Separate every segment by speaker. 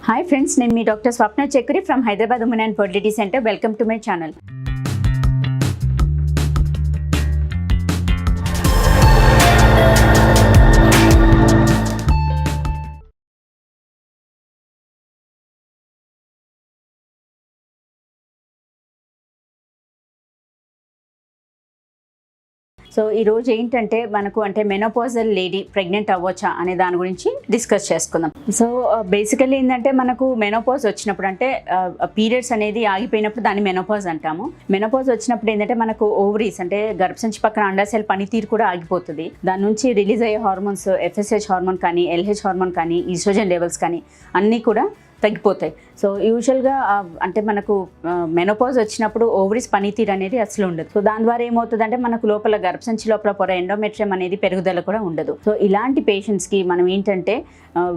Speaker 1: Hi friends, name me Dr. Swapna Chekuri from Hyderabad Women and Fertility Center. Welcome to my channel. So ఈ రోజు ఏంటంటే మనకు అంటే menopausal lady pregnant అవ్వచ్చా అనే దాని గురించి డిస్కస్ చేసుకుందాం. సో బేసికల్లీ ఏంటంటే మనకు మెనోపాజ్ వచ్చినప్పుడు అంటే పీరియడ్స్ అనేది ఆగిపోయినప్పుడు దాన్ని మెనోపాజ్ అంటాము. మెనోపాజ్ వచ్చినప్పుడు ఏంటంటే మనకు ఓవరీస్ అంటే గర్భసంచి పక్కన అండాశయాల పనితీరు కూడా ఆగిపోతుంది. దాని నుంచి రిలీజ్ అయ్యే హార్మోన్స్ ఎఫ్ఎస్హెచ్ హార్మోన్ కానీ ఎల్హెచ్ హార్మోన్ కానీ ఈస్ట్రోజన్ లెవెల్స్ కానీ అన్నీ కూడా తగ్గిపోతాయి. సో యూజువల్గా అంటే మనకు మెనోపాజ్ వచ్చినప్పుడు ఓవరీస్ పనితీరు అనేది అసలు ఉండదు. సో దాని ద్వారా ఏమవుతుందంటే మనకు లోపల గర్భసంచి లోపల పొర ఎండోమెట్రియం అనేది పెరుగుదల కూడా ఉండదు. సో ఇలాంటి పేషెంట్స్కి మనం ఏంటంటే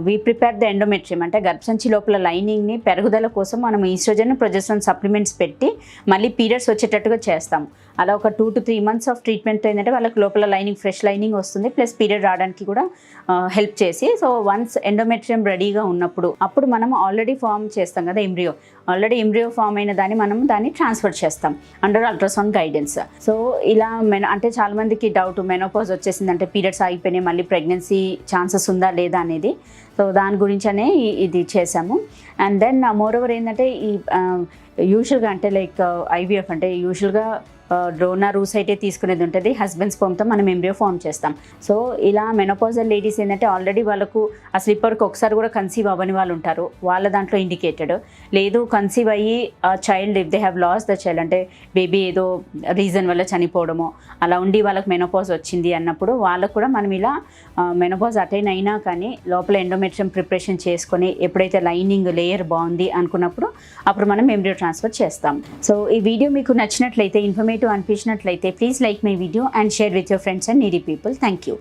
Speaker 1: వీ ప్రిపేర్ ద ఎండోమెట్రియం అంటే గర్భసంచి లోపల లైనింగ్ని పెరుగుదల కోసం మనం ఈస్ట్రోజన్ ప్రొజెస్ట్రాన్ సప్లిమెంట్స్ పెట్టి మళ్ళీ పీరియడ్స్ వచ్చేటట్టుగా చేస్తాం. అలా ఒక 2 to 3 months ఆఫ్ ట్రీట్మెంట్ ఏంటంటే వాళ్ళకి లోపల లైనింగ్ ఫ్రెష్ లైనింగ్ వస్తుంది, ప్లస్ పీరియడ్ రావడానికి కూడా హెల్ప్ చేసి. సో వన్స్ ఎండోమెట్రియం రెడీగా ఉన్నప్పుడు అప్పుడు మనం ఆల్రెడీ ఫామ్ చేస్తాం కదా ఎంబ్రియో, ఆల్రెడీ ఎంబ్రియో ఫామ్ అయిన దాన్ని ట్రాన్స్ఫర్ చేస్తాం అండర్ అల్ట్రాసౌండ్ గైడెన్స్. సో ఇలా అంటే చాలా మందికి డౌట్ మెనోపాజ్ వచ్చేసింది అంటే పీరియడ్స్ ఆగిపోయినాయి మళ్ళీ ప్రెగ్నెన్సీ ఛాన్సెస్ ఉందా లేదా అనేది. సో దాని గురించనే ఇది చేసాము. అండ్ దెన్ మోరోవర్ ఏంటంటే ఈ యూజువల్గా అంటే లైక్ ఐవీఎఫ్ అంటే యూజువల్గా డోనర్ రూసైటే తీసుకునేది ఉంటుంది, హస్బెండ్ స్పర్మ్తో మనం ఎంబ్రియో ఫామ్ చేస్తాం. సో ఇలా మెనోపాజల్ లేడీస్ ఏంటంటే ఆల్రెడీ వాళ్ళకు అసలు ఇప్పటికి ఒకసారి కూడా కన్సీవ్ అవ్వని వాళ్ళు ఉంటారు, వాళ్ళ దాంట్లో ఇండికేటెడ్. లేదు కన్సీవ్ అయ్యి child if they have loss the child అంటే బేబీ ఏదో రీజన్ వల్ల చనిపోవడమో అలా ఉండి వాళ్ళకి మెనోపాజ్ వచ్చింది అన్నప్పుడు వాళ్ళకు కూడా మనం ఇలా మెనోపాజ్ అటైన్ అయినా కానీ లోపల ఎండోమెట్రియం ప్రిపరేషన్ చేసుకొని ఎప్పుడైతే లైనింగ్ లేయర్ బాగుంది అనుకున్నప్పుడు అప్పుడు మనం ఎంబ్రియో ట్రాన్స్ఫర్ చేస్తాం. సో ఈ వీడియో మీకు నచ్చినట్లయితే ఇన్ఫర్మేటివ్ అనిపించినట్లయితే please like my video and share with your friends and needy people. Thank you.